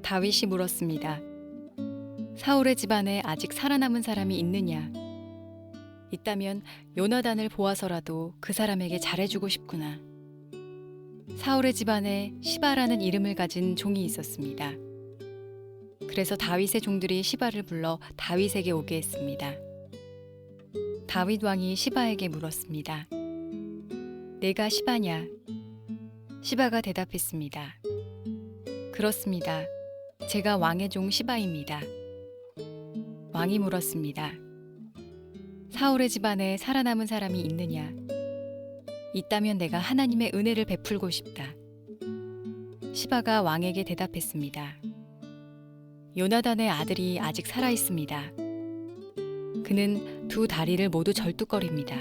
다윗이 물었습니다. 사울의 집안에 아직 살아남은 사람이 있느냐? 있다면 요나단을 보아서라도 그 사람에게 잘해주고 싶구나. 사울의 집안에 시바라는 이름을 가진 종이 있었습니다. 그래서 다윗의 종들이 시바를 불러 다윗에게 오게 했습니다. 다윗 왕이 시바에게 물었습니다. 내가 시바냐? 시바가 대답했습니다. 그렇습니다. 제가 왕의 종 시바입니다. 왕이 물었습니다. 사울의 집안에 살아남은 사람이 있느냐? 있다면 내가 하나님의 은혜를 베풀고 싶다. 시바가 왕에게 대답했습니다. 요나단의 아들이 아직 살아 있습니다. 그는 두 다리를 모두 절뚝거립니다.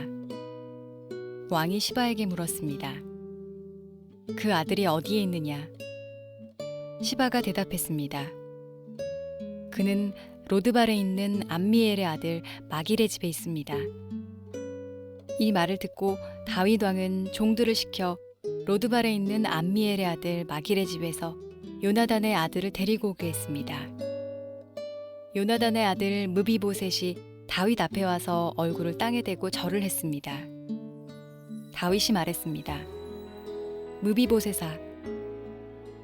왕이 시바에게 물었습니다. 그 아들이 어디에 있느냐? 시바가 대답했습니다. 그는 로드발에 있는 암미엘의 아들 마길의 집에 있습니다. 이 말을 듣고 다윗 왕은 종들을 시켜 로드발에 있는 암미엘의 아들 마길의 집에서 요나단의 아들을 데리고 오게 했습니다. 요나단의 아들 무비보셋이 다윗 앞에 와서 얼굴을 땅에 대고 절을 했습니다. 다윗이 말했습니다. 무비보셋아.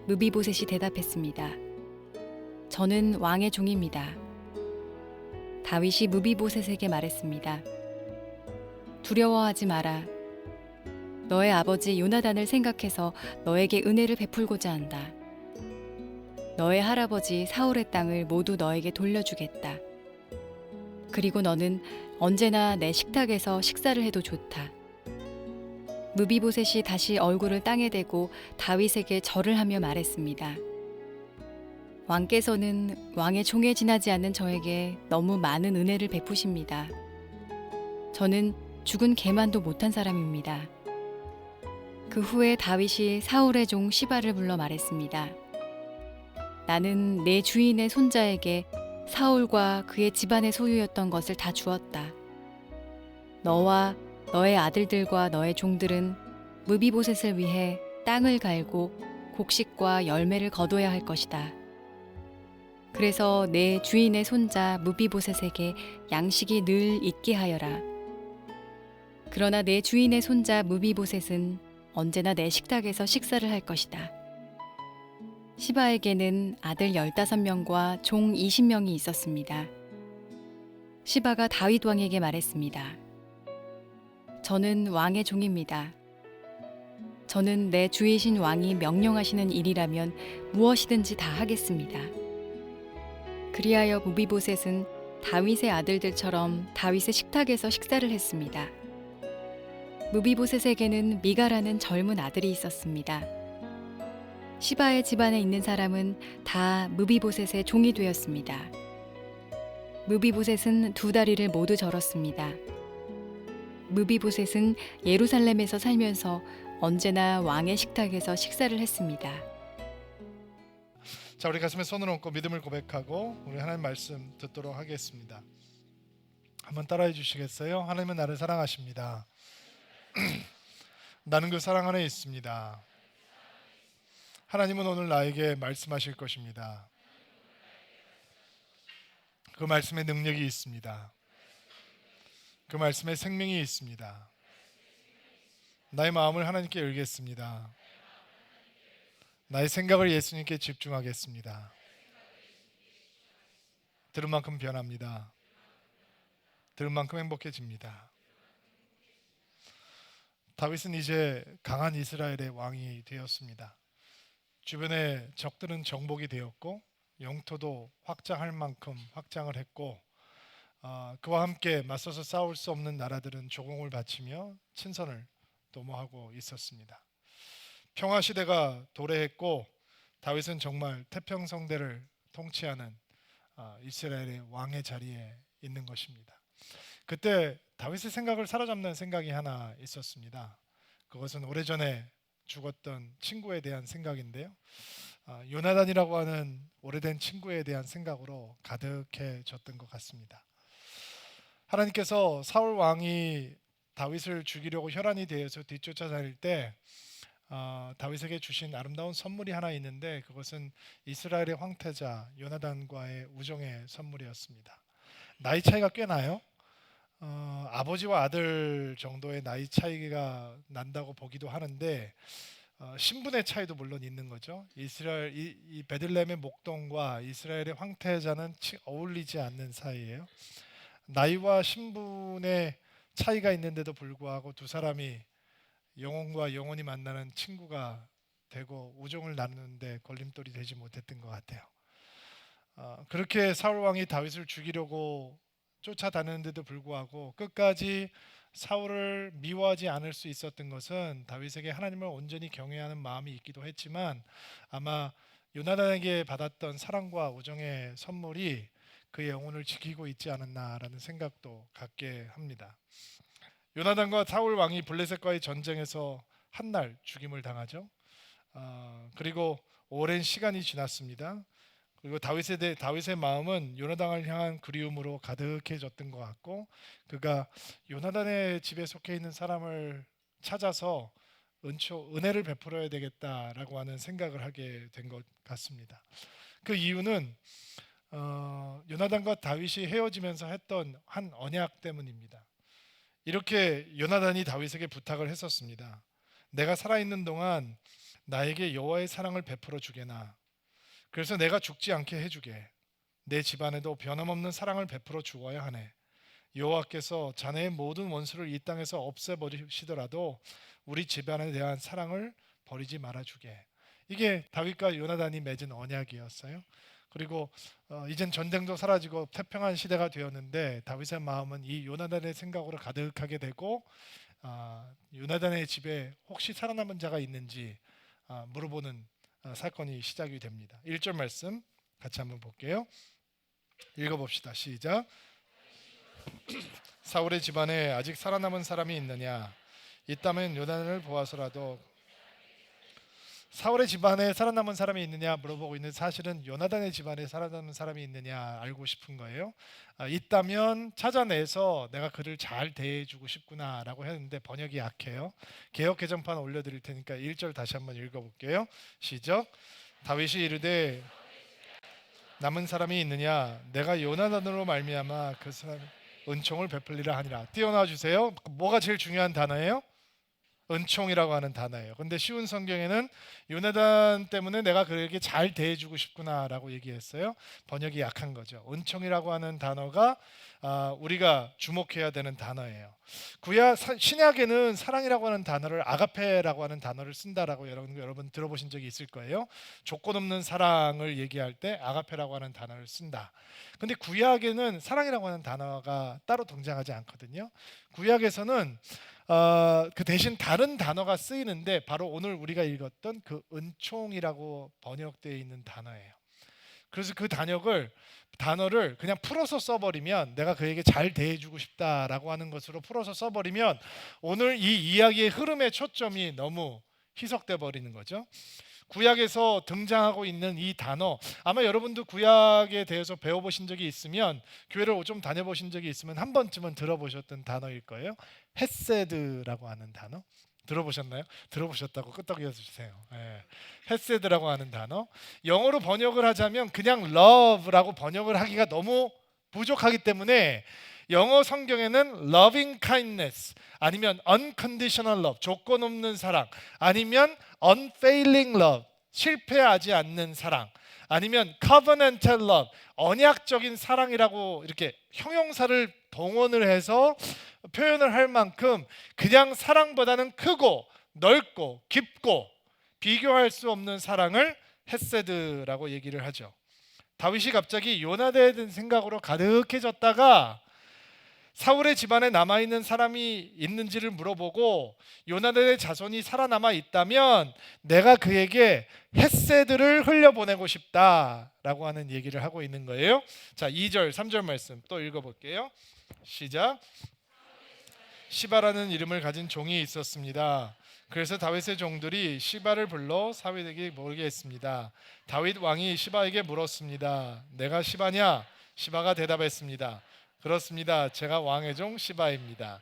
무비보셋이 대답했습니다. 저는 왕의 종입니다. 다윗이 무비보셋에게 말했습니다. 두려워하지 마라. 너의 아버지 요나단을 생각해서 너에게 은혜를 베풀고자 한다. 너의 할아버지 사울의 땅을 모두 너에게 돌려주겠다. 그리고 너는 언제나 내 식탁에서 식사를 해도 좋다. 무비보셋이 다시 얼굴을 땅에 대고 다윗에게 절을 하며 말했습니다. 왕께서는 왕의 종에 지나지 않는 저에게 너무 많은 은혜를 베푸십니다. 저는 죽은 개만도 못한 사람입니다. 그 후에 다윗이 사울의 종 시바를 불러 말했습니다. 나는 내 주인의 손자에게 사울과 그의 집안의 소유였던 것을 다 주었다. 너와 너의 아들들과 너의 종들은 무비보셋을 위해 땅을 갈고 곡식과 열매를 거둬야 할 것이다. 그래서 내 주인의 손자 무비보셋에게 양식이 늘 있게 하여라. 그러나 내 주인의 손자 무비보셋은 언제나 내 식탁에서 식사를 할 것이다. 시바에게는 아들 15명과 종 20명이 있었습니다. 시바가 다윗 왕에게 말했습니다. 저는 왕의 종입니다. 저는 내 주이신 왕이 명령하시는 일이라면 무엇이든지 다 하겠습니다. 그리하여 무비보셋은 다윗의 아들들처럼 다윗의 식탁에서 식사를 했습니다. 무비보셋에게는 미가라는 젊은 아들이 있었습니다. 시바의 집안에 있는 사람은 다 무비보셋의 종이 되었습니다. 무비보셋은 두 다리를 모두 절었습니다. 무비보셋은 예루살렘에서 살면서 언제나 왕의 식탁에서 식사를 했습니다. 자, 우리 가슴에 손을 얹고 믿음을 고백하고 우리 하나님 말씀 듣도록 하겠습니다. 한번 따라해 주시겠어요? 하나님은 나를 사랑하십니다. 나는 그 사랑 안에 있습니다. 하나님은 오늘 나에게 말씀하실 것입니다. 그 말씀에 능력이 있습니다. 그 말씀에 생명이 있습니다. 나의 마음을 하나님께 열겠습니다. 나의 생각을 예수님께 집중하겠습니다. 들은 만큼 변합니다. 들은 만큼 행복해집니다. 다윗은 이제 강한 이스라엘의 왕이 되었습니다. 주변의 적들은 정복이 되었고 영토도 확장할 만큼 확장을 했고 그와 함께 맞서서 싸울 수 없는 나라들은 조공을 바치며 친선을 도모하고 있었습니다. 평화시대가 도래했고 다윗은 정말 태평성대를 통치하는 이스라엘의 왕의 자리에 있는 것입니다. 그때 다윗의 생각을 사로잡는 생각이 하나 있었습니다. 그것은 오래전에 죽었던 친구에 대한 생각인데요. 요나단이라고 하는 오래된 친구에 대한 생각으로 가득해졌던 것 같습니다. 하나님께서 사울 왕이 다윗을 죽이려고 혈안이 되어서 뒤쫓아다닐 때 다윗에게 주신 아름다운 선물이 하나 있는데 그것은 이스라엘의 황태자 요나단과의 우정의 선물이었습니다. 나이 차이가 꽤 나요. 아버지와 아들 정도의 나이 차이가 난다고 보기도 하는데 신분의 차이도 물론 있는 거죠. 이스라엘 이 베들레헴의 목동과 이스라엘의 황태자는 어울리지 않는 사이예요. 나이와 신분의 차이가 있는데도 불구하고 두 사람이 영혼과 영혼이 만나는 친구가 되고 우정을 나누는데 걸림돌이 되지 못했던 것 같아요. 그렇게 사울 왕이 다윗을 죽이려고 쫓아다녔는데도 불구하고 끝까지 사울을 미워하지 않을 수 있었던 것은 다윗에게 하나님을 온전히 경외하는 마음이 있기도 했지만 아마 요나단에게 받았던 사랑과 우정의 선물이 그의 영혼을 지키고 있지 않았나라는 생각도 갖게 합니다. 요나단과 사울 왕이 블레셋과의 전쟁에서 한날 죽임을 당하죠. 그리고 오랜 시간이 지났습니다. 그리고 다윗의 마음은 요나단을 향한 그리움으로 가득해졌던 것 같고 그가 요나단의 집에 속해 있는 사람을 찾아서 은혜를 베풀어야 되겠다라고 하는 생각을 하게 된 것 같습니다. 그 이유는 요나단과 다윗이 헤어지면서 했던 한 언약 때문입니다. 이렇게 요나단이 다윗에게 부탁을 했었습니다. 내가 살아있는 동안 나에게 여호와의 사랑을 베풀어 주게나. 그래서 내가 죽지 않게 해주게. 내 집안에도 변함없는 사랑을 베풀어 주어야 하네. 여호와께서 자네의 모든 원수를 이 땅에서 없애버리시더라도 우리 집안에 대한 사랑을 버리지 말아주게. 이게 다윗과 요나단이 맺은 언약이었어요. 그리고 이젠 전쟁도 사라지고 태평한 시대가 되었는데 다윗의 마음은 이 요나단의 생각으로 가득하게 되고 요나단의 집에 혹시 살아남은 자가 있는지 물어보는 사건이 시작이 됩니다. 1절 말씀 같이 한번 볼게요. 읽어봅시다. 시작. 사울의 집안에 아직 살아남은 사람이 있느냐? 있다면 요나단을 보아서라도. 사울의 집안에 살아남은 사람이 있느냐 물어보고 있는 사실은 요나단의 집안에 살아남은 사람이 있느냐 알고 싶은 거예요. 있다면 찾아내서 내가 그를 잘 대해주고 싶구나라고 했는데 번역이 약해요. 개역 개정판 올려드릴 테니까 1절 다시 한번 읽어볼게요. 시작. 다윗이 이르되 남은 사람이 있느냐? 내가 요나단으로 말미암아 그 사람 은총을 베풀리라 하니라. 띄워놔 주세요. 뭐가 제일 중요한 단어예요? 은총이라고 하는 단어예요. 근데 쉬운 성경에는 요나단 때문에 내가 그에게 잘 대해주고 싶구나라고 얘기했어요. 번역이 약한 거죠. 은총이라고 하는 단어가 우리가 주목해야 되는 단어예요. 신약에는 사랑이라고 하는 단어를 아가페라고 하는 단어를 쓴다라고 여러분 들어보신 적이 있을 거예요. 조건 없는 사랑을 얘기할 때 아가페라고 하는 단어를 쓴다. 근데 구약에는 사랑이라고 하는 단어가 따로 등장하지 않거든요. 구약에서는 그 대신 다른 단어가 쓰이는데 바로 오늘 우리가 읽었던 그 은총이라고 번역되어 있는 단어예요. 그래서 그 단어를 그냥 풀어서 써버리면 내가 그에게 잘 대해주고 싶다라고 하는 것으로 풀어서 써버리면 오늘 이 이야기의 흐름의 초점이 너무 희석돼 버리는 거죠. 구약에서 등장하고 있는 이 단어 아마 여러분도 구약에 대해서 배워보신 적이 있으면 교회를 좀 다녀보신 적이 있으면 한 번쯤은 들어보셨던 단어일 거예요. 헤세드라고 하는 단어 들어보셨나요? 들어보셨다고 끄떡이어 주세요. 헤세드라고 하는 단어 영어로 번역을 하자면 그냥 love라고 번역을 하기가 너무 부족하기 때문에 영어 성경에는 loving kindness 아니면 unconditional love 조건 없는 사랑 아니면 unfailing love 실패하지 않는 사랑 아니면 covenantal love 언약적인 사랑이라고 이렇게 형용사를 동원을 해서 표현을 할 만큼 그냥 사랑보다는 크고 넓고 깊고 비교할 수 없는 사랑을 헤세드라고 얘기를 하죠. 다윗이 갑자기 요나단에 대한 생각으로 가득해졌다가 사울의 집안에 남아있는 사람이 있는지를 물어보고 요나단의 자손이 살아남아 있다면 내가 그에게 헤세드를 흘려보내고 싶다라고 하는 얘기를 하고 있는 거예요. 자, 2절 3절 말씀 또 읽어볼게요. 시작. 시바라는 이름을 가진 종이 있었습니다. 그래서 다윗의 종들이 시바를 불러 사윗에게 물게 했습니다. 다윗 왕이 시바에게 물었습니다. 내가 시바냐? 시바가 대답했습니다. 그렇습니다. 제가 왕의 종 시바입니다.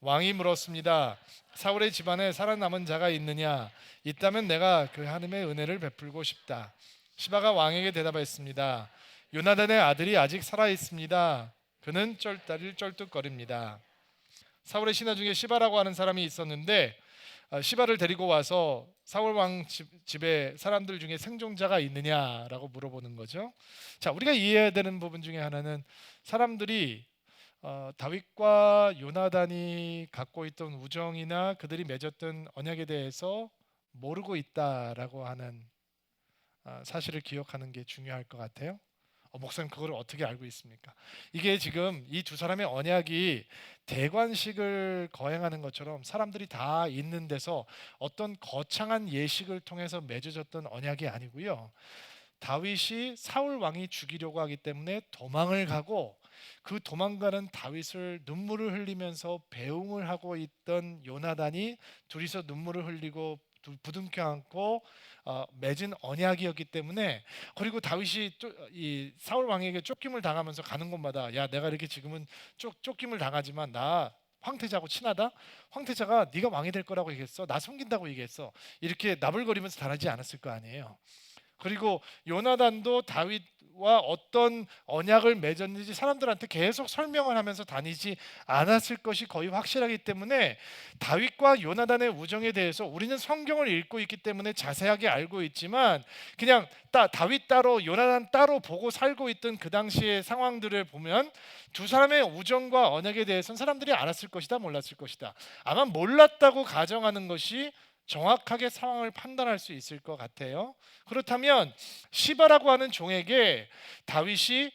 왕이 물었습니다. 사울의 집안에 살아남은 자가 있느냐? 있다면 내가 그 하나님의 은혜를 베풀고 싶다. 시바가 왕에게 대답했습니다. 요나단의 아들이 아직 살아 있습니다. 그는 쩔다리를 쩔뚝거립니다. 사울의 신하 중에 시바라고 하는 사람이 있었는데 시바를 데리고 와서 사울 왕 집에 사람들 중에 생존자가 있느냐라고 물어보는 거죠. 자, 우리가 이해해야 되는 부분 중에 하나는 사람들이 다윗과 요나단이 갖고 있던 우정이나 그들이 맺었던 언약에 대해서 모르고 있다라고 하는 사실을 기억하는 게 중요할 것 같아요. 목사님 그걸 어떻게 알고 있습니까? 이게 지금 이 두 사람의 언약이 대관식을 거행하는 것처럼 사람들이 다 있는 데서 어떤 거창한 예식을 통해서 맺어졌던 언약이 아니고요. 다윗이 사울 왕이 죽이려고 하기 때문에 도망을 가고 그 도망가는 다윗을 눈물을 흘리면서 배웅을 하고 있던 요나단이 둘이서 눈물을 흘리고 부둥켜 안고 맺은 언약이었기 때문에, 그리고 다윗이 이 사울 왕에게 쫓김을 당하면서 가는 곳마다 야 내가 이렇게 지금은 쫓김을 당하지만 나 황태자하고 친하다. 황태자가 네가 왕이 될 거라고 얘기했어. 나 숨긴다고 얘기했어. 이렇게 나불거리면서 다니지 않았을 거 아니에요. 그리고 요나단도 다윗과 어떤 언약을 맺었는지 사람들한테 계속 설명을 하면서 다니지 않았을 것이 거의 확실하기 때문에 다윗과 요나단의 우정에 대해서 우리는 성경을 읽고 있기 때문에 자세하게 알고 있지만 그냥 다윗 따로 요나단 따로 보고 살고 있던 그 당시의 상황들을 보면 두 사람의 우정과 언약에 대해서는 사람들이 알았을 것이다, 몰랐을 것이다. 아마 몰랐다고 가정하는 것이 정확하게 상황을 판단할 수 있을 것 같아요. 그렇다면 시바라고 하는 종에게 다윗이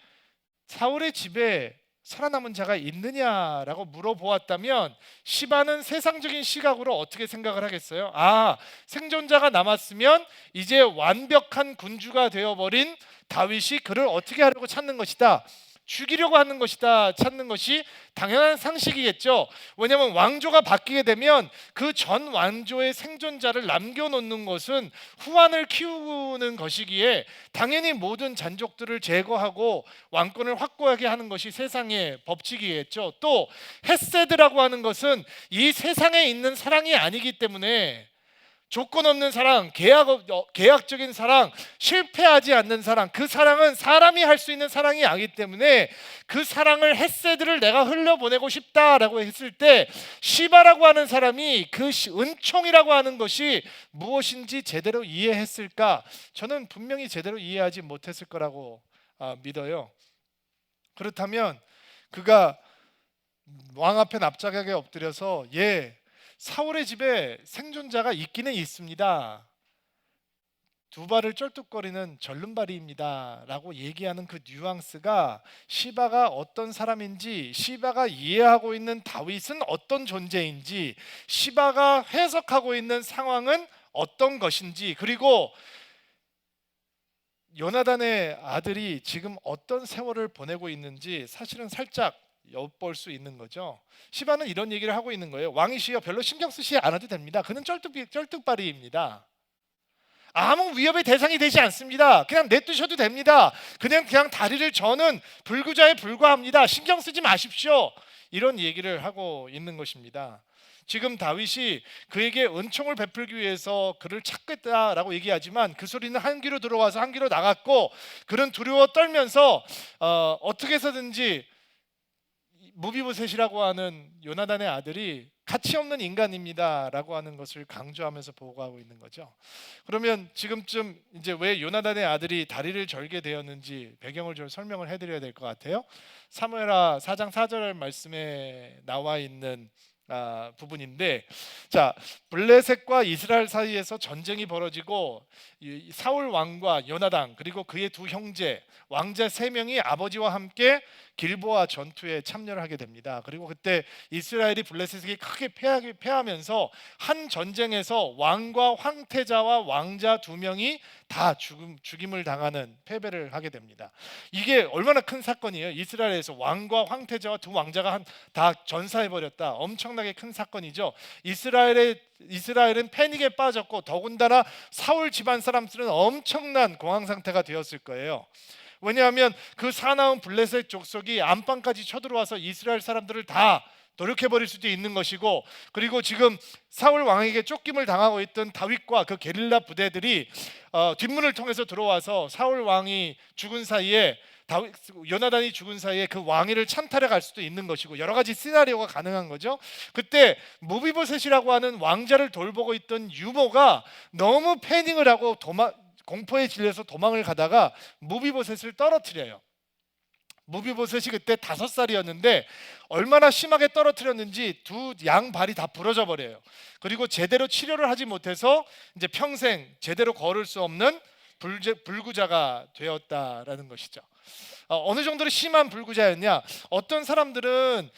사울의 집에 살아남은 자가 있느냐라고 물어보았다면 시바는 세상적인 시각으로 어떻게 생각을 하겠어요? 생존자가 남았으면 이제 완벽한 군주가 되어버린 다윗이 그를 어떻게 하려고 찾는 것이다, 죽이려고 하는 것이다 찾는 것이 당연한 상식이겠죠. 왜냐하면 왕조가 바뀌게 되면 그 전 왕조의 생존자를 남겨놓는 것은 후환을 키우는 것이기에 당연히 모든 잔족들을 제거하고 왕권을 확고하게 하는 것이 세상의 법칙이겠죠. 또 헤세드라고 하는 것은 이 세상에 있는 사랑이 아니기 때문에 조건 없는 사랑, 계약적인 사랑, 실패하지 않는 사랑, 그 사랑은 사람이 할 수 있는 사랑이 아니기 때문에 그 사랑을 헤세드를 내가 흘려보내고 싶다라고 했을 때 시바라고 하는 사람이 그 은총이라고 하는 것이 무엇인지 제대로 이해했을까? 저는 분명히 제대로 이해하지 못했을 거라고 믿어요. 그렇다면 그가 왕 앞에 납작하게 엎드려서 사울의 집에 생존자가 있기는 있습니다. 두 발을 쩔뚝거리는 절름발이입니다 라고 얘기하는 그 뉘앙스가 시바가 어떤 사람인지, 시바가 이해하고 있는 다윗은 어떤 존재인지, 시바가 해석하고 있는 상황은 어떤 것인지, 그리고 요나단의 아들이 지금 어떤 세월을 보내고 있는지 사실은 살짝 엿볼 수 있는 거죠. 시바는 이런 얘기를 하고 있는 거예요. 왕이시여 별로 신경 쓰시지 않아도 됩니다. 그는 쩔뚝발이입니다. 아무 위협의 대상이 되지 않습니다. 그냥 내두셔도 됩니다. 그냥 다리를 저는 불구자에 불과합니다. 신경 쓰지 마십시오. 이런 얘기를 하고 있는 것입니다. 지금 다윗이 그에게 은총을 베풀기 위해서 그를 찾겠다라고 얘기하지만 그 소리는 한 귀로 들어와서 한 귀로 나갔고, 그는 두려워 떨면서 어떻게 해서든지 무비보셋이라고 하는 요나단의 아들이 가치 없는 인간입니다 라고 하는 것을 강조하면서 보고하고 있는 거죠. 그러면 지금쯤 이제 왜 요나단의 아들이 다리를 절게 되었는지 배경을 좀 설명을 해드려야 될 것 같아요. 사무엘하 4장 4절 말씀에 나와 있는 부분인데, 자, 블레셋과 이스라엘 사이에서 전쟁이 벌어지고 사울 왕과 요나단 그리고 그의 두 형제 왕자 3명이 아버지와 함께 길보아 전투에 참여를 하게 됩니다. 그리고 그때 이스라엘이 블레셋에게 크게 패하면서 한 전쟁에서 왕과 황태자와 왕자 2명이 다 죽임을 당하는 패배를 하게 됩니다. 이게 얼마나 큰 사건이에요. 이스라엘에서 왕과 황태자와 두 왕자가 다 전사해버렸다. 엄청나게 큰 사건이죠. 이스라엘은 패닉에 빠졌고 더군다나 사울 집안 사람들은 엄청난 공황 상태가 되었을 거예요. 왜냐하면 그 사나운 블레셋 족속이 안방까지 쳐들어와서 이스라엘 사람들을 다 돌이켜 버릴 수도 있는 것이고, 그리고 지금 사울 왕에게 쫓김을 당하고 있던 다윗과 그 게릴라 부대들이 뒷문을 통해서 들어와서 사울 왕이 죽은 사이에 요나단이 죽은 사이에 그 왕위를 찬탈해 갈 수도 있는 것이고, 여러 가지 시나리오가 가능한 거죠. 그때 무비보셋이라고 하는 왕자를 돌보고 있던 유모가 너무 패닝을 하고 공포에 질려서 도망을 가다가 무비보셋을 떨어뜨려요. 무비보셋이 그때 5살이었는데 얼마나 심하게 떨어뜨렸는지 두 양발이 다 부러져 버려요. 그리고 제대로 치료를 하지 못해서 이제 평생 제대로 걸을 수 없는 불구자가 되었다라는 것이죠. 어느 정도로 심한 불구자였냐? 어떤 사람들은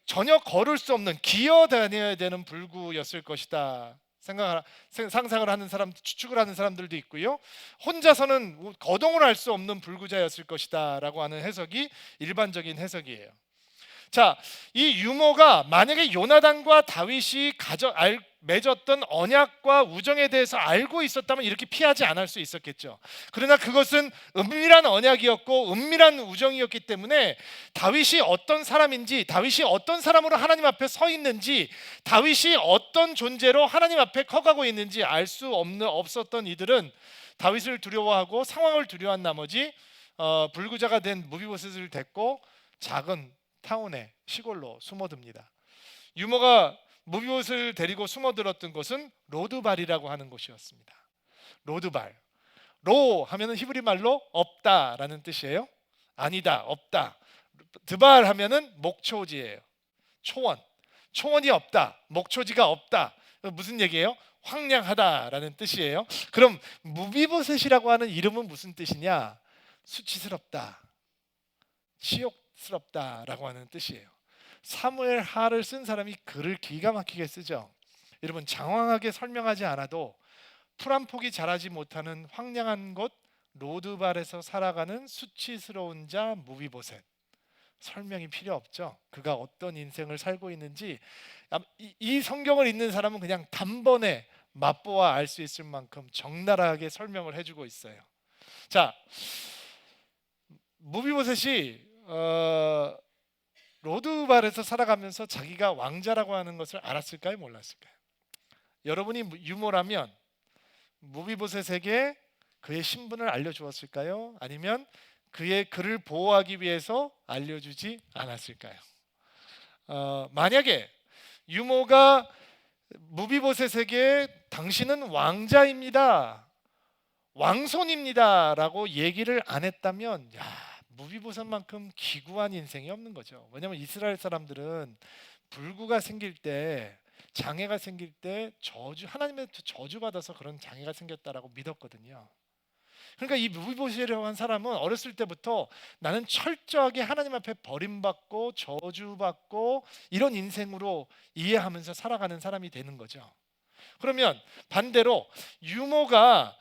전혀 걸을 수 없는, 기어 다녀야 되는 불구였을 것이다 상상을 하는 사람, 추측을 하는 사람들도 있고요. 혼자서는 거동을 할 수 없는 불구자였을 것이다라고 하는 해석이 일반적인 해석이에요. 자, 이 유모가 만약에 요나단과 다윗이 맺었던 언약과 우정에 대해서 알고 있었다면 이렇게 피하지 않을 수 있었겠죠. 그러나 그것은 은밀한 언약이었고 은밀한 우정이었기 때문에 다윗이 어떤 사람인지, 다윗이 어떤 사람으로 하나님 앞에 서 있는지, 다윗이 어떤 존재로 하나님 앞에 커가고 있는지 알 수 없었던 이들은 다윗을 두려워하고 상황을 두려워한 나머지 불구자가 된 무비보셋을 데리고 작은 타운에, 시골로 숨어듭니다. 유모가 무비보셋을 데리고 숨어들었던 곳은 로드발이라고 하는 곳이었습니다. 로드발, 로 하면은 히브리 말로 없다라는 뜻이에요. 아니다, 없다. 드발 하면은 목초지예요. 초원이 없다, 목초지가 없다. 무슨 얘기예요? 황량하다라는 뜻이에요. 그럼 무비보셋이라고 하는 이름은 무슨 뜻이냐? 수치스럽다, 치욕스럽다라고 하는 뜻이에요. 사무엘 하를 쓴 사람이 글을 기가 막히게 쓰죠. 여러분, 장황하게 설명하지 않아도 풀 한 폭이 자라지 못하는 황량한 곳 로드발에서 살아가는 수치스러운 자 무비보셋, 설명이 필요 없죠. 그가 어떤 인생을 살고 있는지 이 성경을 읽는 사람은 그냥 단번에 맛보아 알 수 있을 만큼 적나라하게 설명을 해주고 있어요. 자, 무비보셋이 로드발에서 살아가면서 자기가 왕자라고 하는 것을 알았을까요? 몰랐을까요? 여러분이 유모라면 무비보셋에게 그의 신분을 알려주었을까요? 아니면 그를 보호하기 위해서 알려주지 않았을까요? 만약에 유모가 무비보셋에게 당신은 왕자입니다, 왕손입니다 라고 얘기를 안 했다면, 무비보셋만큼 기구한 인생이 없는 거죠. 왜냐하면 이스라엘 사람들은 불구가 생길 때, 장애가 생길 때 하나님한테 저주받아서 그런 장애가 생겼다라고 믿었거든요. 그러니까 이 무비보셋이라고 한 사람은 어렸을 때부터 나는 철저하게 하나님 앞에 버림받고 저주받고 이런 인생으로 이해하면서 살아가는 사람이 되는 거죠. 그러면 반대로 유모가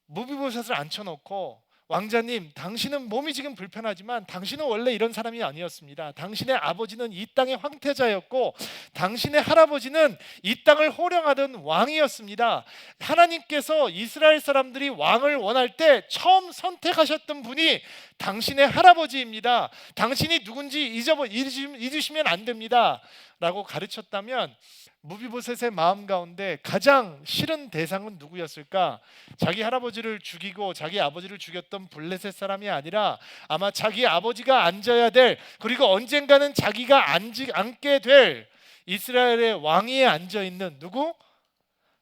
무비보셋을 앉혀놓고, 왕자님, 당신은 몸이 지금 불편하지만 당신은 원래 이런 사람이 아니었습니다. 당신의 아버지는 이 땅의 황태자였고 당신의 할아버지는 이 땅을 호령하던 왕이었습니다. 하나님께서 이스라엘 사람들이 왕을 원할 때 처음 선택하셨던 분이 당신의 할아버지입니다. 당신이 누군지 잊으시면 안 됩니다 라고 가르쳤다면, 무비보셋의 마음 가운데 가장 싫은 대상은 누구였을까? 자기 할아버지를 죽이고 자기 아버지를 죽였던 블레셋 사람이 아니라 아마 자기 아버지가 앉아야 될, 그리고 언젠가는 자기가 앉게 될 이스라엘의 왕위에 앉아있는 누구?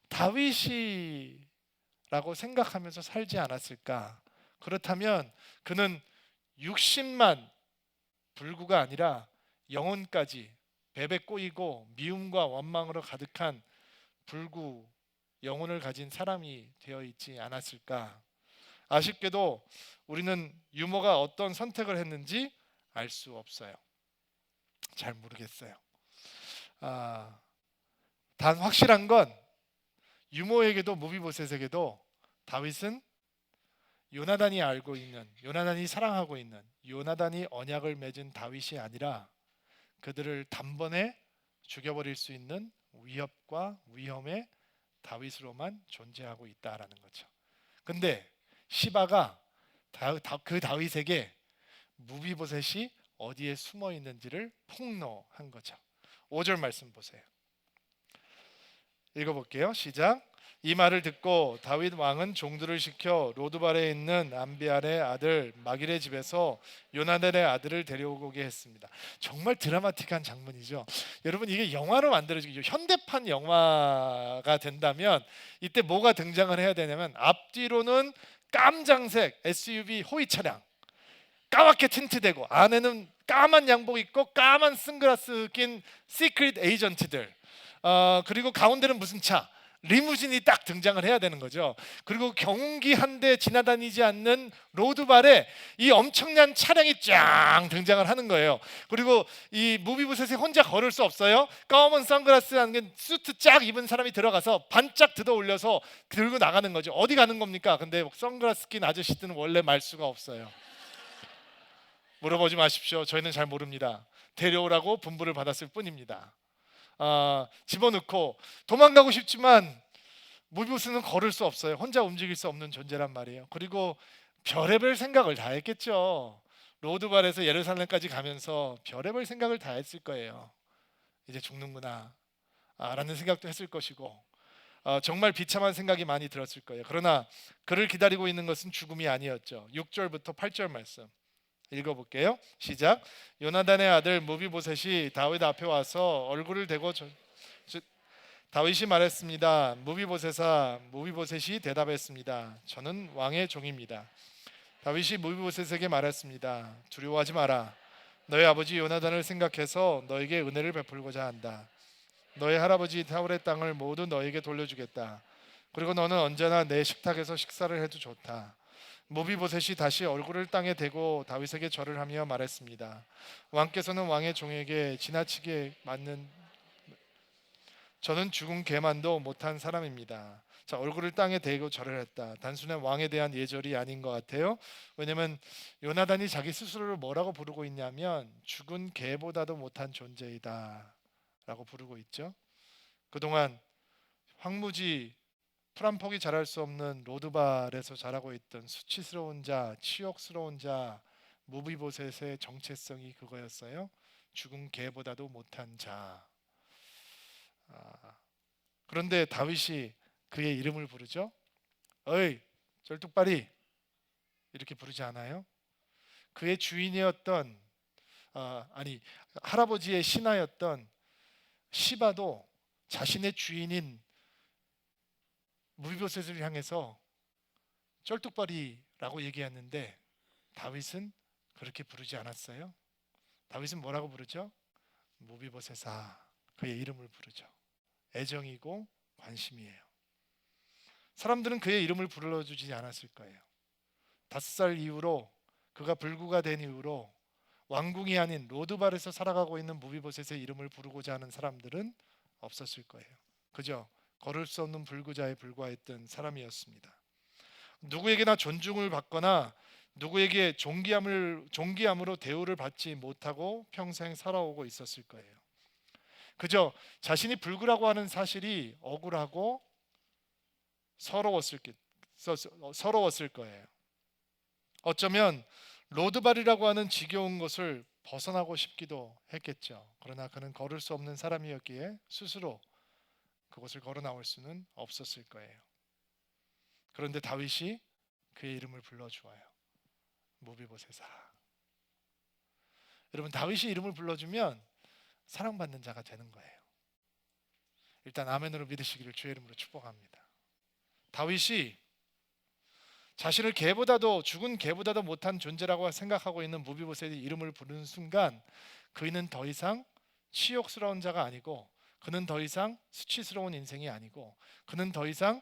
다윗이라고 생각하면서 살지 않았을까? 그렇다면 그는 60만 불구가 아니라 영혼까지 배배 꼬이고 미움과 원망으로 가득한 불구 영혼을 가진 사람이 되어 있지 않았을까? 아쉽게도 우리는 유모가 어떤 선택을 했는지 알 수 없어요. 잘 모르겠어요. 단 확실한 건 유모에게도 무비보셋에게도 다윗은 요나단이 알고 있는, 요나단이 사랑하고 있는, 요나단이 언약을 맺은 다윗이 아니라 그들을 단번에 죽여버릴 수 있는 위협과 위험의 다윗으로만 존재하고 있다라는 거죠. 근데 시바가 그 다윗에게 무비보셋이 어디에 숨어 있는지를 폭로한 거죠. 5절 말씀 보세요. 읽어볼게요. 시작. 이 말을 듣고 다윗 왕은 종들을 시켜 로드발에 있는 암비알의 아들 마길의 집에서 요나단의 아들을 데려오게 했습니다. 정말 드라마틱한 장면이죠. 여러분, 이게 영화로 만들어지고 현대판 영화가 된다면 이때 뭐가 등장을 해야 되냐면, 앞뒤로는 깜장색 SUV 호위 차량, 까맣게 틴트되고 안에는 까만 양복 입고 까만 선글라스 낀 시크릿 에이전트들, 그리고 가운데는 무슨 차, 리무진이 딱 등장을 해야 되는 거죠. 그리고 경운기 한 대 지나다니지 않는 로드발에 이 엄청난 차량이 쫙 등장을 하는 거예요. 그리고 이 무비보셋이 혼자 걸을 수 없어요. 까만 선글라스 한 수트 쫙 입은 사람이 들어가서 반짝 들어 올려서 들고 나가는 거죠. 어디 가는 겁니까? 근데 선글라스 낀 아저씨들은 원래 말 수가 없어요. 물어보지 마십시오. 저희는 잘 모릅니다. 데려오라고 분부를 받았을 뿐입니다. 집어넣고 도망가고 싶지만 무비보스는 걸을 수 없어요. 혼자 움직일 수 없는 존재란 말이에요. 그리고 별의별 생각을 다 했겠죠. 로드발에서 예루살렘까지 가면서 별의별 생각을 다 했을 거예요. 이제 죽는구나 라는 생각도 했을 것이고, 정말 비참한 생각이 많이 들었을 거예요. 그러나 그를 기다리고 있는 것은 죽음이 아니었죠. 6절부터 8절 말씀 읽어볼게요. 시작. 요나단의 아들 무비보셋이 다윗 앞에 와서 얼굴을 대고 다윗이 말했습니다. 무비보셋아. 무비보셋이 대답했습니다. 저는 왕의 종입니다. 다윗이 무비보셋에게 말했습니다. 두려워하지 마라. 너의 아버지 요나단을 생각해서 너에게 은혜를 베풀고자 한다. 너의 할아버지 사울의 땅을 모두 너에게 돌려주겠다. 그리고 너는 언제나 내 식탁에서 식사를 해도 좋다. 무비보셋이 다시 얼굴을 땅에 대고 다윗에게 절을 하며 말했습니다. 왕께서는 왕의 종에게 지나치게 맞는, 저는 죽은 개만도 못한 사람입니다. 자, 얼굴을 땅에 대고 절을 했다. 단순한 왕에 대한 예절이 아닌 것 같아요. 왜냐하면 요나단이 자기 스스로를 뭐라고 부르고 있냐면 죽은 개보다도 못한 존재이다 라고 부르고 있죠. 그동안 황무지 풀 한 폭이 자랄 수 없는 로드발에서 자라고 있던 수치스러운 자, 치욕스러운 자 무비보셋의 정체성이 그거였어요. 죽은 개보다도 못한 자. 그런데 다윗이 그의 이름을 부르죠. 어이 쩔뚝발이, 이렇게 부르지 않아요? 그의 주인이었던 할아버지의 신하였던 시바도 자신의 주인인 무비보셋을 향해서 쩔뚝발이라고 얘기했는데 다윗은 그렇게 부르지 않았어요. 다윗은 뭐라고 부르죠? 무비보셋아. 그의 이름을 부르죠. 애정이고 관심이에요. 사람들은 그의 이름을 불러주지 않았을 거예요. 5살 이후로, 그가 불구가 된 이후로 왕궁이 아닌 로드발에서 살아가고 있는 무비보셋의 이름을 부르고자 하는 사람들은 없었을 거예요. 그죠? 걸을 수 없는 불구자에 불과했던 사람이었습니다. 누구에게나 존중을 받거나 누구에게 존귀함으로 대우를 받지 못하고 평생 살아오고 있었을 거예요. 그저 자신이 불구라고 하는 사실이 억울하고 서러웠을 거예요. 어쩌면 로드발이라고 하는 지겨운 곳을 벗어나고 싶기도 했겠죠. 그러나 그는 걸을 수 없는 사람이었기에 스스로 그곳을 걸어 나올 수는 없었을 거예요. 그런데 다윗이 그의 이름을 불러주어요. 무비보셋아. 여러분, 다윗이 이름을 불러주면 사랑받는 자가 되는 거예요. 일단 아멘으로 믿으시기를 주의 이름으로 축복합니다. 다윗이 자신을 죽은 개보다도 못한 존재라고 생각하고 있는 무비보셋의 이름을 부르는 순간 그는 더 이상 치욕스러운 자가 아니고, 그는 더 이상 수치스러운 인생이 아니고, 그는 더 이상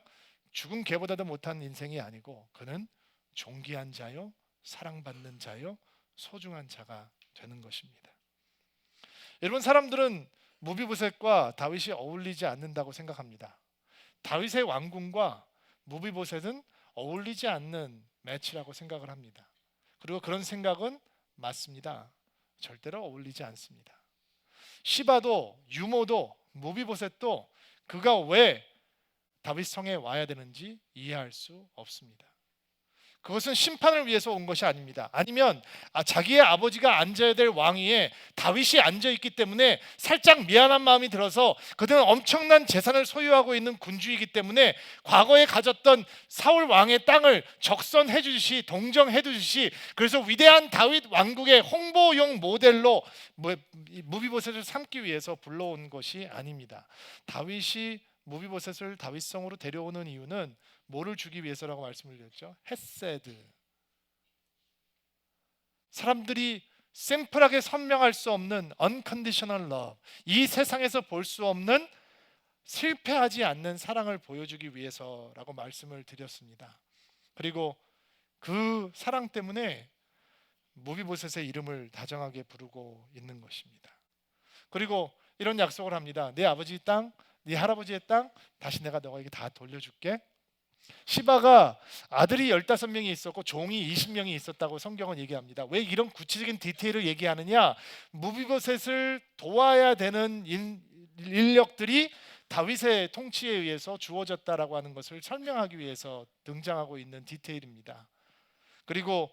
죽은 개보다도 못한 인생이 아니고, 그는 존귀한 자요, 사랑받는 자요, 소중한 자가 되는 것입니다. 여러분, 사람들은 무비보셋과 다윗이 어울리지 않는다고 생각합니다. 다윗의 왕궁과 무비보셋은 어울리지 않는 매치라고 생각을 합니다. 그리고 그런 생각은 맞습니다. 절대로 어울리지 않습니다. 시바도 유모도 무비보셋도 그가 왜 다윗 성에 와야 되는지 이해할 수 없습니다. 그것은 심판을 위해서 온 것이 아닙니다. 아니면 자기의 아버지가 앉아야 될 왕위에 다윗이 앉아 있기 때문에 살짝 미안한 마음이 들어서 그들은 엄청난 재산을 소유하고 있는 군주이기 때문에 과거에 가졌던 사울 왕의 땅을 적선해 주듯이 동정해 주듯이 그래서 위대한 다윗 왕국의 홍보용 모델로 무비보셋을 삼기 위해서 불러온 것이 아닙니다. 다윗이 무비보셋을 다윗성으로 데려오는 이유는 뭐를 주기 위해서라고 말씀을 드렸죠? 헤세드. 사람들이 심플하게 설명할 수 없는 unconditional love, 이 세상에서 볼 수 없는 실패하지 않는 사랑을 보여주기 위해서라고 말씀을 드렸습니다. 그리고 그 사랑 때문에 무비보셋의 이름을 다정하게 부르고 있는 것입니다. 그리고 이런 약속을 합니다. 내 아버지 땅, 네 할아버지의 땅 다시 내가 너에게 다 돌려줄게. 시바가 아들이 15명이 있었고 종이 20명이 있었다고 성경은 얘기합니다. 왜 이런 구체적인 디테일을 얘기하느냐? 무비보셋을 도와야 되는 인력들이 다윗의 통치에 의해서 주어졌다라고 하는 것을 설명하기 위해서 등장하고 있는 디테일입니다. 그리고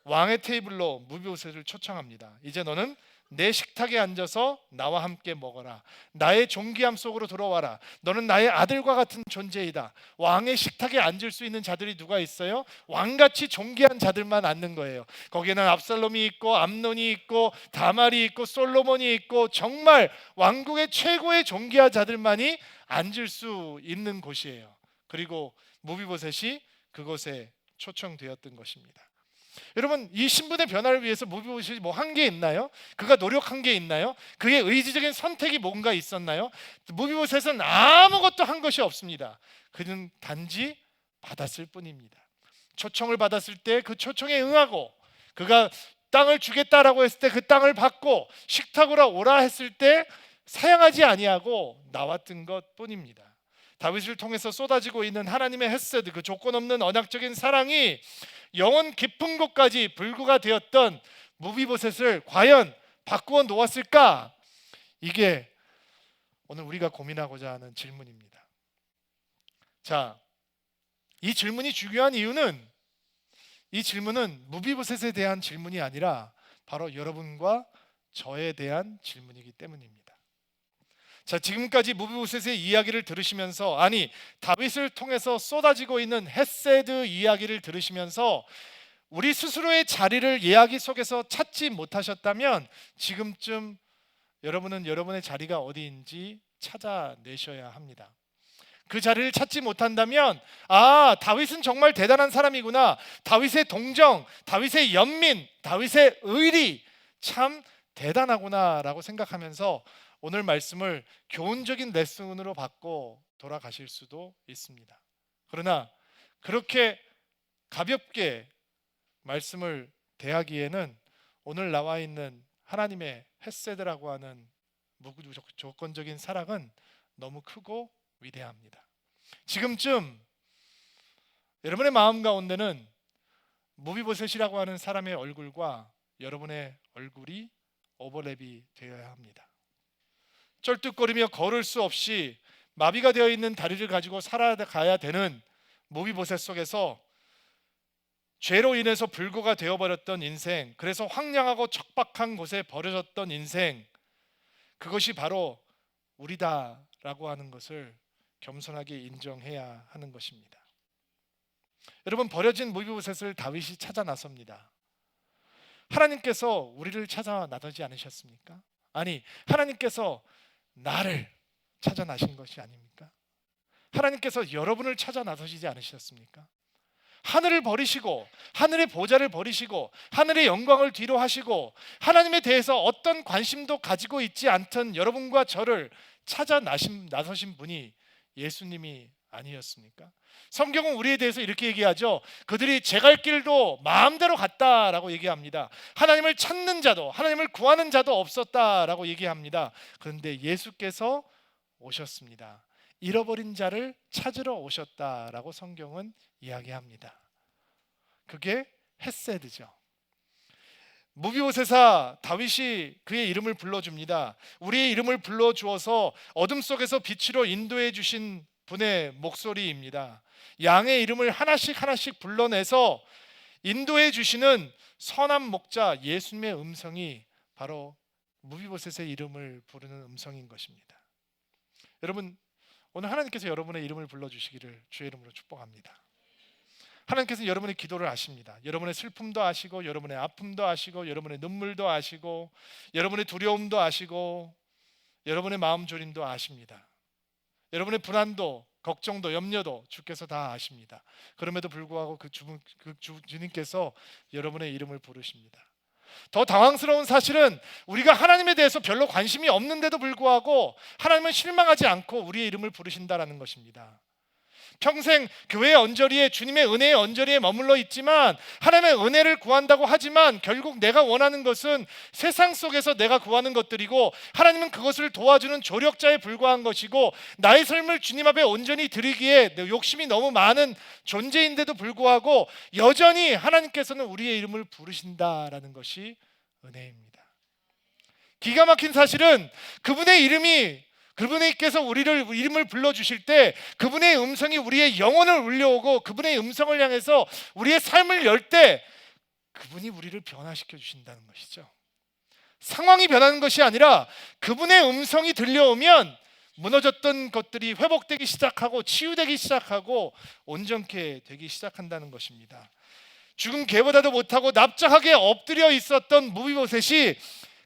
왕의 테이블로 무비보셋을 초청합니다. 이제 너는 내 식탁에 앉아서 나와 함께 먹어라. 나의 존귀함 속으로 들어와라. 너는 나의 아들과 같은 존재이다. 왕의 식탁에 앉을 수 있는 자들이 누가 있어요? 왕같이 존귀한 자들만 앉는 거예요. 거기에는 압살롬이 있고 암논이 있고 다말이 있고 솔로몬이 있고 정말 왕국의 최고의 존귀한 자들만이 앉을 수 있는 곳이에요. 그리고 무비보셋이 그곳에 초청되었던 것입니다. 여러분, 이 신분의 변화를 위해서 무비보셋이 뭐 한 게 있나요? 그가 노력한 게 있나요? 그의 의지적인 선택이 뭔가 있었나요? 무비보셋은 아무것도 한 것이 없습니다. 그는 단지 받았을 뿐입니다. 초청을 받았을 때 그 초청에 응하고, 그가 땅을 주겠다라고 했을 때 그 땅을 받고, 식탁으로 오라 했을 때 사양하지 아니하고 나왔던 것 뿐입니다. 다윗을 통해서 쏟아지고 있는 하나님의 헤세드, 그 조건 없는 언약적인 사랑이 영원 깊은 곳까지 불구가 되었던 무비보셋을 과연 바꾸어 놓았을까? 이게 오늘 우리가 고민하고자 하는 질문입니다. 자, 이 질문이 중요한 이유는, 이 질문은 무비보셋에 대한 질문이 아니라 바로 여러분과 저에 대한 질문이기 때문입니다. 자, 지금까지 무비보셋의 이야기를 들으시면서, 아니 다윗을 통해서 쏟아지고 있는 헤세드 이야기를 들으시면서 우리 스스로의 자리를 이야기 속에서 찾지 못하셨다면 지금쯤 여러분은 여러분의 자리가 어디인지 찾아내셔야 합니다. 그 자리를 찾지 못한다면 다윗은 정말 대단한 사람이구나, 다윗의 동정, 다윗의 연민, 다윗의 의리 참 대단하구나 라고 생각하면서 오늘 말씀을 교훈적인 레슨으로 받고 돌아가실 수도 있습니다. 그러나 그렇게 가볍게 말씀을 대하기에는 오늘 나와 있는 하나님의 헤세드라고 하는 무조건적인 사랑은 너무 크고 위대합니다. 지금쯤 여러분의 마음 가운데는 무비보셋이라고 하는 사람의 얼굴과 여러분의 얼굴이 오버랩이 되어야 합니다. 쩔뚝거리며 걸을 수 없이 마비가 되어 있는 다리를 가지고 살아가야 되는 무비보셋 속에서 죄로 인해서 불구가 되어버렸던 인생, 그래서 황량하고 척박한 곳에 버려졌던 인생, 그것이 바로 우리다라고 하는 것을 겸손하게 인정해야 하는 것입니다. 여러분, 버려진 무비보셋을 다윗이 찾아 나섭니다. 하나님께서 우리를 찾아 나서지 않으셨습니까? 아니, 하나님께서 나를 찾아 나신 것이 아닙니까? 하나님께서 여러분을 찾아 나서시지 않으셨습니까? 하늘을 버리시고, 하늘의 보좌를 버리시고, 하늘의 영광을 뒤로 하시고, 하나님에 대해서 어떤 관심도 가지고 있지 않던 여러분과 저를 찾아 나서신 분이 예수님이 아니었습니까? 성경은 우리에 대해서 이렇게 얘기하죠. 그들이 제 갈 길도 마음대로 갔다라고 얘기합니다. 하나님을 찾는 자도, 하나님을 구하는 자도 없었다라고 얘기합니다. 그런데 예수께서 오셨습니다. 잃어버린 자를 찾으러 오셨다라고 성경은 이야기합니다. 그게 헤세드죠. 무비보셋아, 다윗이 그의 이름을 불러줍니다. 우리의 이름을 불러주어서 어둠 속에서 빛으로 인도해 주신 분의 목소리입니다. 양의 이름을 하나씩 하나씩 불러내서 인도해 주시는 선한 목자 예수님의 음성이 바로 무비보셋의 이름을 부르는 음성인 것입니다. 여러분, 오늘 하나님께서 여러분의 이름을 불러주시기를 주의 이름으로 축복합니다. 하나님께서 여러분의 기도를 아십니다. 여러분의 슬픔도 아시고, 여러분의 아픔도 아시고, 여러분의 눈물도 아시고, 여러분의 두려움도 아시고, 여러분의 마음 졸임도 아십니다. 여러분의 불안도, 걱정도, 염려도 주께서 다 아십니다. 그럼에도 불구하고 주님께서 여러분의 이름을 부르십니다. 더 당황스러운 사실은 우리가 하나님에 대해서 별로 관심이 없는데도 불구하고 하나님은 실망하지 않고 우리의 이름을 부르신다라는 것입니다. 평생 교회의 언저리에, 주님의 은혜의 언저리에 머물러 있지만 하나님의 은혜를 구한다고 하지만 결국 내가 원하는 것은 세상 속에서 내가 구하는 것들이고, 하나님은 그것을 도와주는 조력자에 불과한 것이고, 나의 삶을 주님 앞에 온전히 드리기에 욕심이 너무 많은 존재인데도 불구하고 여전히 하나님께서는 우리의 이름을 부르신다라는 것이 은혜입니다. 기가 막힌 사실은 그분께서 우리를 이름을 불러주실 때 그분의 음성이 우리의 영혼을 울려오고, 그분의 음성을 향해서 우리의 삶을 열 때 그분이 우리를 변화시켜 주신다는 것이죠. 상황이 변하는 것이 아니라 그분의 음성이 들려오면 무너졌던 것들이 회복되기 시작하고 치유되기 시작하고 온전케 되기 시작한다는 것입니다. 죽은 개보다도 못하고 납작하게 엎드려 있었던 무비보셋이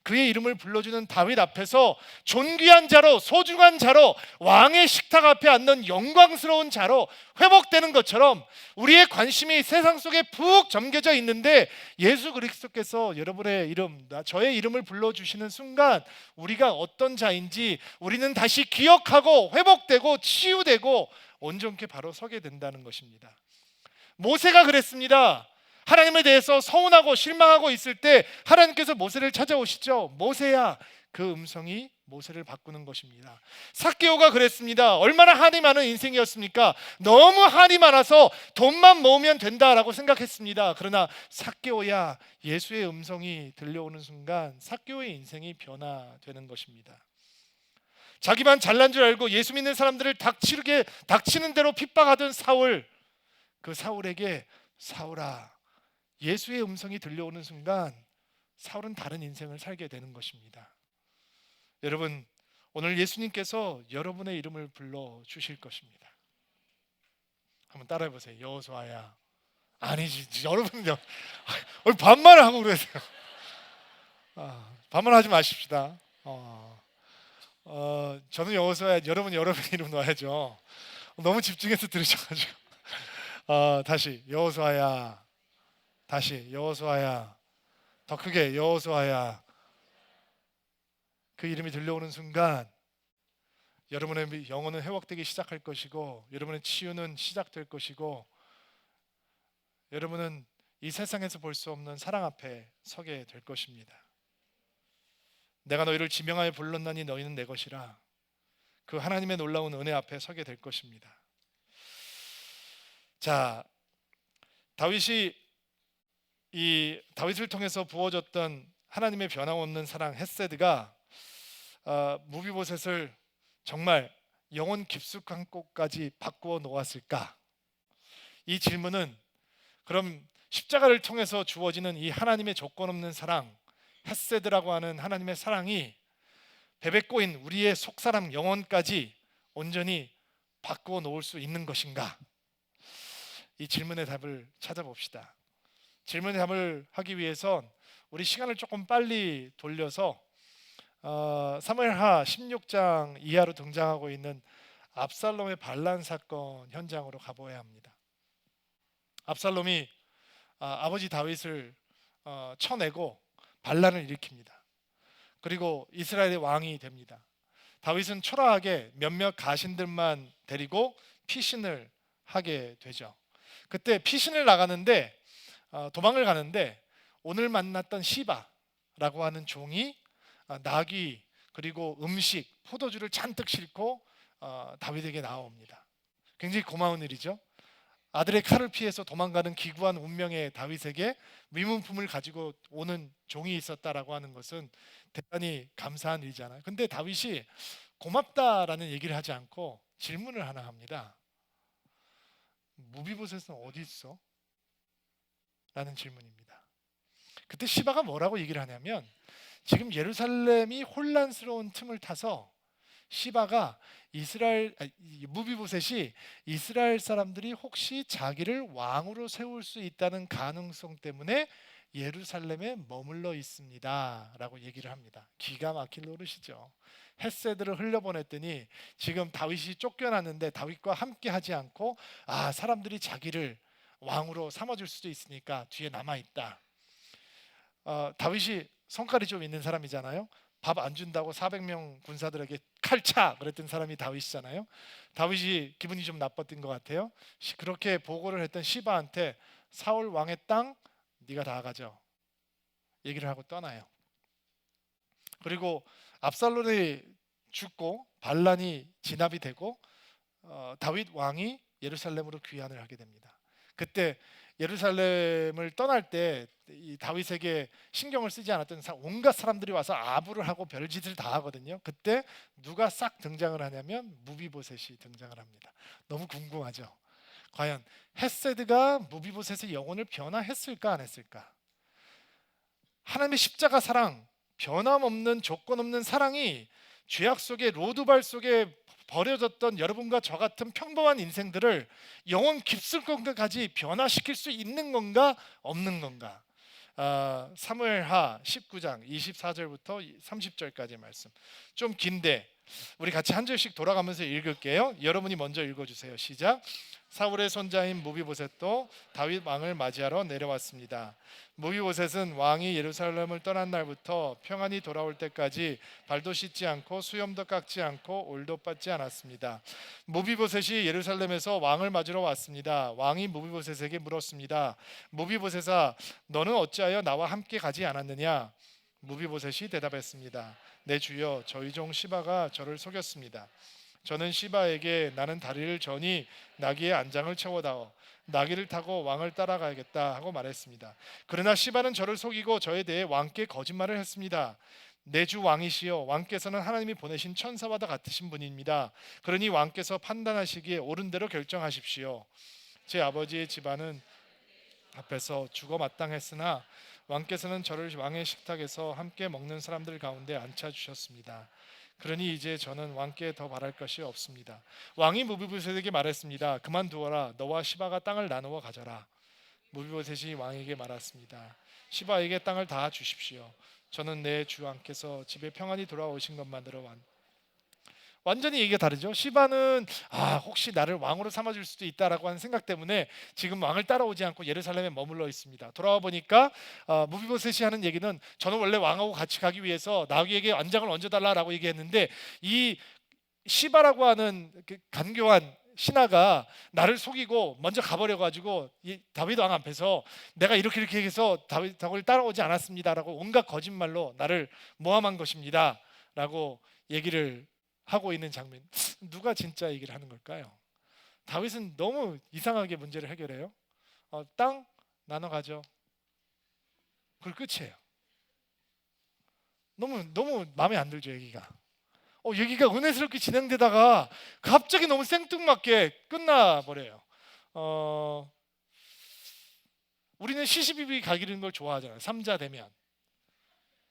그의 이름을 불러주는 다윗 앞에서 존귀한 자로, 소중한 자로, 왕의 식탁 앞에 앉는 영광스러운 자로 회복되는 것처럼 우리의 관심이 세상 속에 푹 잠겨져 있는데 예수 그리스도께서 여러분의 이름, 저의 이름을 불러주시는 순간 우리가 어떤 자인지 우리는 다시 기억하고 회복되고 치유되고 온전케 바로 서게 된다는 것입니다. 모세가 그랬습니다. 하나님에 대해서 서운하고 실망하고 있을 때 하나님께서 모세를 찾아오시죠. 모세야, 그 음성이 모세를 바꾸는 것입니다. 삭개오가 그랬습니다. 얼마나 한이 많은 인생이었습니까? 너무 한이 많아서 돈만 모으면 된다라고 생각했습니다. 그러나 삭개오야, 예수의 음성이 들려오는 순간 삭개오의 인생이 변화되는 것입니다. 자기만 잘난 줄 알고 예수 믿는 사람들을 닥치는 대로 핍박하던 사울, 그 사울에게 사울아, 예수의 음성이 들려오는 순간 사울은 다른 인생을 살게 되는 것입니다. 여러분, 오늘 예수님께서 여러분의 이름을 불러 주실 것입니다. 한번 따라해 보세요. 여호수아야. 아니지, 여러분요. 반말을 하고 그러세요. 반말하지 마십시다. 저는 여호수아야. 여러분의 이름 넣어야죠. 너무 집중해서 들으셔가지고. 다시 여호수아야. 다시 여호수아야. 더 크게 여호수아야. 그 이름이 들려오는 순간 여러분의 영혼은 회복되기 시작할 것이고, 여러분의 치유는 시작될 것이고, 여러분은 이 세상에서 볼 수 없는 사랑 앞에 서게 될 것입니다. 내가 너희를 지명하여 불렀나니 너희는 내 것이라. 그 하나님의 놀라운 은혜 앞에 서게 될 것입니다. 자, 다윗을 통해서 부어졌던 하나님의 변함없는 사랑 헤세드가 무비보셋을 정말 영혼 깊숙한 곳까지 바꾸어 놓았을까? 이 질문은 그럼 십자가를 통해서 주어지는 이 하나님의 조건 없는 사랑, 헤세드라고 하는 하나님의 사랑이 베베꼬인 우리의 속사람 영혼까지 온전히 바꾸어 놓을 수 있는 것인가? 이 질문의 답을 찾아봅시다. 질문의 답을 하기 위해선 우리 시간을 조금 빨리 돌려서 사무엘하 16장 이하로 등장하고 있는 압살롬의 반란 사건 현장으로 가보아야 합니다. 압살롬이 아버지 다윗을 쳐내고 반란을 일으킵니다. 그리고 이스라엘의 왕이 됩니다. 다윗은 초라하게 몇몇 가신들만 데리고 피신을 하게 되죠. 그때 피신을 나가는데 도망을 가는데 오늘 만났던 시바라고 하는 종이 나귀 그리고 음식, 포도주를 잔뜩 싣고 다윗에게 나옵니다. 굉장히 고마운 일이죠. 아들의 칼을 피해서 도망가는 기구한 운명의 다윗에게 위문품을 가지고 오는 종이 있었다라고 하는 것은 대단히 감사한 일이잖아요. 근데 다윗이 고맙다라는 얘기를 하지 않고 질문을 하나 합니다. 무비보셋은 어디 있어? 라는 질문입니다. 그때 시바가 뭐라고 얘기를 하냐면, 지금 예루살렘이 혼란스러운 틈을 타서 시바가 무비보셋이 이스라엘 사람들이 혹시 자기를 왕으로 세울 수 있다는 가능성 때문에 예루살렘에 머물러 있습니다 라고 얘기를 합니다. 기가 막힐 노릇이죠. 헷세드를 흘려보냈더니 지금 다윗이 쫓겨났는데 다윗과 함께 하지 않고 사람들이 자기를 왕으로 삼아줄 수도 있으니까 뒤에 남아있다. 다윗이 성깔이 좀 있는 사람이잖아요. 밥 안 준다고 400명 군사들에게 칼차 그랬던 사람이 다윗이잖아요. 다윗이 기분이 좀 나빴던 것 같아요. 그렇게 보고를 했던 시바한테 사울 왕의 땅 네가 다 가져 얘기를 하고 떠나요. 그리고 압살롬이 죽고 반란이 진압이 되고 다윗 왕이 예루살렘으로 귀환을 하게 됩니다. 그때 예루살렘을 떠날 때 이 다윗에게 신경을 쓰지 않았던 온갖 사람들이 와서 아부를 하고 별짓을 다 하거든요. 그때 누가 싹 등장을 하냐면 무비보셋이 등장을 합니다. 너무 궁금하죠. 과연 헷세드가 무비보셋의 영혼을 변화했을까 안 했을까? 하나님의 십자가 사랑, 변함없는 조건 없는 사랑이 죄악 속에 로드발 속에 버려졌던 여러분과 저 같은 평범한 인생들을 영원 깊숙이까지 변화시킬 수 있는 건가 없는 건가? 사무엘하 19장 24절부터 30절까지 말씀 좀 긴데 우리 같이 한 절씩 돌아가면서 읽을게요. 여러분이 먼저 읽어주세요. 시작. 사울의 손자인 무비보셋도 다윗 왕을 맞이하러 내려왔습니다. 무비보셋은 왕이 예루살렘을 떠난 날부터 평안히 돌아올 때까지 발도 씻지 않고 수염도 깎지 않고 올도 빻지 않았습니다. 무비보셋이 예루살렘에서 왕을 맞으러 왔습니다. 왕이 무비보셋에게 물었습니다. 무비보셋아, 너는 어찌하여 나와 함께 가지 않았느냐? 무비보셋이 대답했습니다. 내 주여, 저희 종 시바가 저를 속였습니다. 저는 시바에게 나는 다리를 저니 나귀의 안장을 채워다오 나귀를 타고 왕을 따라가야겠다 하고 말했습니다. 그러나 시바는 저를 속이고 저에 대해 왕께 거짓말을 했습니다. 내 주 왕이시여, 왕께서는 하나님이 보내신 천사와도 같으신 분입니다. 그러니 왕께서 판단하시기에 옳은 대로 결정하십시오. 제 아버지의 집안은 앞에서 죽어 마땅했으나 왕께서는 저를 왕의 식탁에서 함께 먹는 사람들 가운데 앉혀주셨습니다. 그러니 이제 저는 왕께 더 바랄 것이 없습니다. 왕이 무비보셋에게 말했습니다. 그만두어라. 너와 시바가 땅을 나누어 가져라. 무비보셋이 왕에게 말했습니다. 시바에게 땅을 다 주십시오. 저는 내 주 왕께서 집에 평안히 돌아오신 것만으로 완전히 얘기가 다르죠. 시바는 혹시 나를 왕으로 삼아줄 수도 있다라고 하는 생각 때문에 지금 왕을 따라오지 않고 예루살렘에 머물러 있습니다. 돌아와 보니까 무비보셋이 하는 얘기는 저는 원래 왕하고 같이 가기 위해서 나귀에게 안장을 얹어달라라고 얘기했는데 이 시바라고 하는 그 간교한 신하가 나를 속이고 먼저 가버려 가지고 이 다윗 왕 앞에서 내가 이렇게 해서 다윗을 따라오지 않았습니다라고 온갖 거짓말로 나를 모함한 것입니다라고 얘기를 하고 있는 장면. 누가 진짜 얘기를 하는 걸까요? 다윗은 너무 이상하게 문제를 해결해요. 땅 나눠 가져. 그걸 끝이에요. 너무 마음에 안 들죠, 얘기가. 얘기가 은혜스럽게 진행되다가 갑자기 너무 생뚱맞게 끝나버려요. 우리는 시시비비 가기는 걸 좋아하잖아요. 삼자 대면,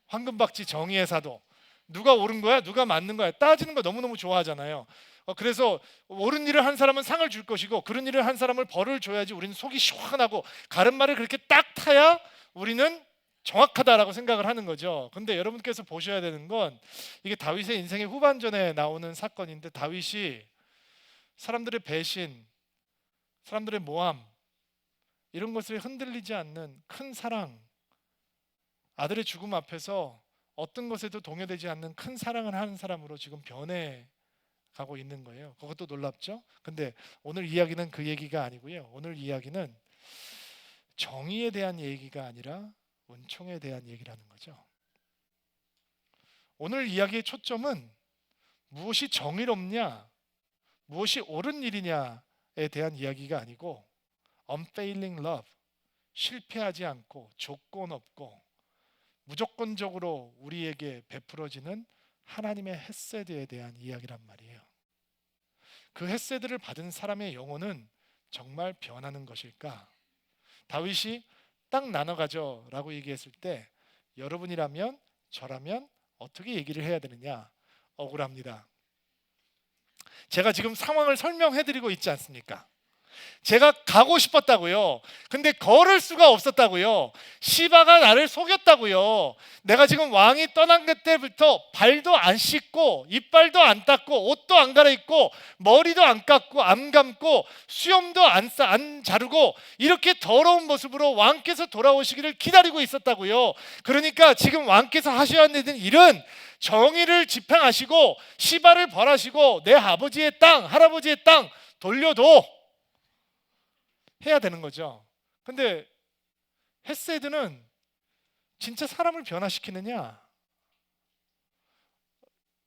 황금박쥐 정의의 사도. 누가 옳은 거야? 누가 맞는 거야? 따지는 거 너무너무 좋아하잖아요. 그래서 옳은 일을 한 사람은 상을 줄 것이고 그런 일을 한 사람을 벌을 줘야지 우리는 속이 시원하고 가르마를 그렇게 딱 타야 우리는 정확하다라고 생각을 하는 거죠. 근데 여러분께서 보셔야 되는 건 이게 다윗의 인생의 후반전에 나오는 사건인데 다윗이 사람들의 배신, 사람들의 모함 이런 것을 흔들리지 않는 큰 사랑, 아들의 죽음 앞에서 어떤 것에도 동요되지 않는 큰 사랑을 하는 사람으로 지금 변해가고 있는 거예요. 그것도 놀랍죠? 근데 오늘 이야기는 그 얘기가 아니고요. 오늘 이야기는 정의에 대한 얘기가 아니라 은총에 대한 얘기라는 거죠. 오늘 이야기의 초점은 무엇이 정의롭냐, 무엇이 옳은 일이냐에 대한 이야기가 아니고 unfailing love, 실패하지 않고 조건 없고 무조건적으로 우리에게 베풀어지는 하나님의 헤세드에 대한 이야기란 말이에요. 그 헤세드를 받은 사람의 영혼은 정말 변하는 것일까? 다윗이 땅 나눠 가져라고 얘기했을 때 여러분이라면 저라면 어떻게 얘기를 해야 되느냐? 억울합니다. 제가 지금 상황을 설명해 드리고 있지 않습니까? 제가 가고 싶었다고요. 근데 걸을 수가 없었다고요. 시바가 나를 속였다고요. 내가 지금 왕이 떠난 그때부터 발도 안 씻고 이빨도 안 닦고 옷도 안 갈아입고 머리도 안 깎고 안 감고 수염도 안 자르고 이렇게 더러운 모습으로 왕께서 돌아오시기를 기다리고 있었다고요. 그러니까 지금 왕께서 하셔야 되는 일은 정의를 집행하시고 시바를 벌하시고 내 아버지의 땅, 할아버지의 땅 돌려도 해야 되는 거죠. 근데 헤세드는 진짜 사람을 변화시키느냐?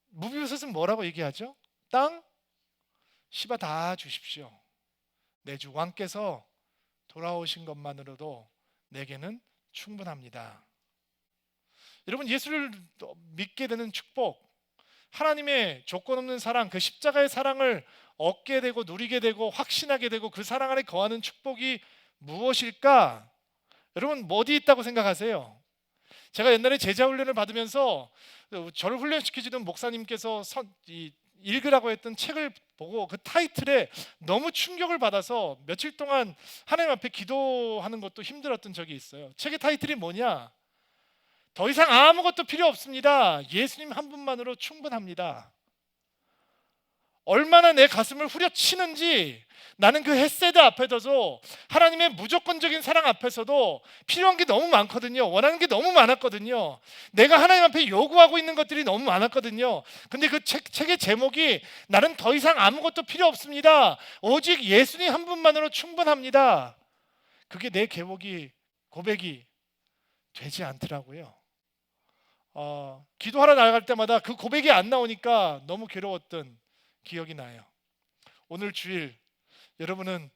무비보셋은 뭐라고 얘기하죠? 땅 시바 다 주십시오. 내 주 왕께서 돌아오신 것만으로도 내게는 충분합니다. 여러분, 예수를 믿게 되는 축복, 하나님의 조건 없는 사랑, 그 십자가의 사랑을 얻게 되고 누리게 되고 확신하게 되고 그 사랑 안에 거하는 축복이 무엇일까? 여러분, 뭐 어디 있다고 생각하세요? 제가 옛날에 제자 훈련을 받으면서 저를 훈련시키시던 목사님께서 읽으라고 했던 책을 보고 그 타이틀에 너무 충격을 받아서 며칠 동안 하나님 앞에 기도하는 것도 힘들었던 적이 있어요. 책의 타이틀이 뭐냐? 더 이상 아무것도 필요 없습니다. 예수님 한 분만으로 충분합니다. 얼마나 내 가슴을 후려치는지, 나는 그 헤세드 앞에서도 하나님의 무조건적인 사랑 앞에서도 필요한 게 너무 많거든요. 원하는 게 너무 많았거든요. 내가 하나님 앞에 요구하고 있는 것들이 너무 많았거든요. 근데 그 책의 제목이 나는 더 이상 아무것도 필요 없습니다. 오직 예수님 한 분만으로 충분합니다. 그게 내 고백이 되지 않더라고요. 기도하러 나갈 때마다 그 고백이 안 나오니까 너무 괴로웠던 기억이 나요. 오늘 주일 여러분은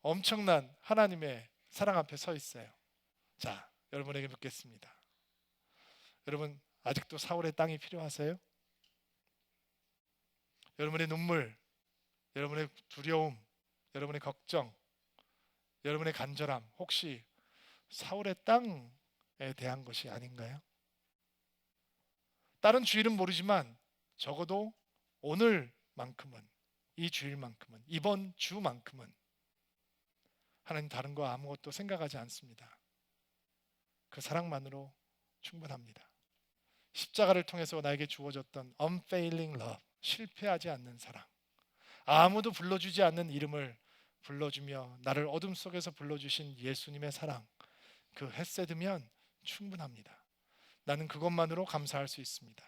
엄청난 하나님의 사랑 앞에 서 있어요. 자, 여러분에게 묻겠습니다. 여러분, 아직도 사울의 땅이 필요하세요? 여러분의 눈물, 여러분의 두려움, 여러분의 걱정, 여러분의 간절함, 혹시 사울의 땅에 대한 것이 아닌가요? 다른 주일은 모르지만 적어도 오늘만큼은, 이 주일만큼은, 이번 주만큼은 하나님 다른 거 아무것도 생각하지 않습니다. 그 사랑만으로 충분합니다. 십자가를 통해서 나에게 주어졌던 unfailing love, 실패하지 않는 사랑, 아무도 불러주지 않는 이름을 불러주며 나를 어둠 속에서 불러주신 예수님의 사랑, 그 헤세드면 충분합니다. 나는 그것만으로 감사할 수 있습니다.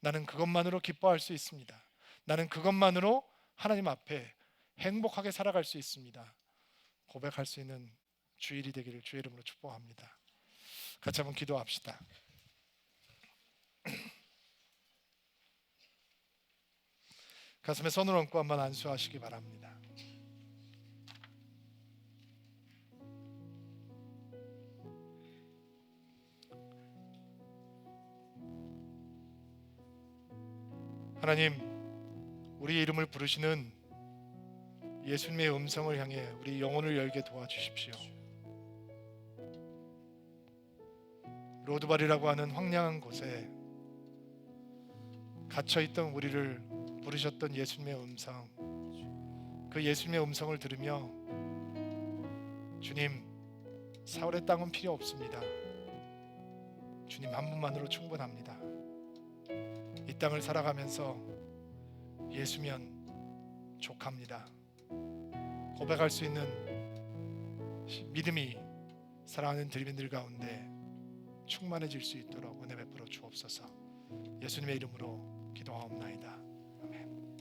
나는 그것만으로 기뻐할 수 있습니다. 나는 그것만으로 하나님 앞에 행복하게 살아갈 수 있습니다. 고백할 수 있는 주일이 되기를 주의 이름으로 축복합니다. 같이 한번 기도합시다. 가슴에 손을 얹고 한번 안수하시기 바랍니다. 하나님, 우리의 이름을 부르시는 예수님의 음성을 향해 우리 영혼을 열게 도와주십시오. 로드발이라고 하는 황량한 곳에 갇혀있던 우리를 부르셨던 예수님의 음성, 그 예수님의 음성을 들으며 주님, 사울의 땅은 필요 없습니다. 주님 한 분만으로 충분합니다. 이 땅을 살아가면서 예수면 족합니다. 고백할 수 있는 믿음이 사랑하는 드림인들 가운데 충만해질 수 있도록 은혜 베풀어 주옵소서. 예수님의 이름으로 기도하옵나이다. 아멘.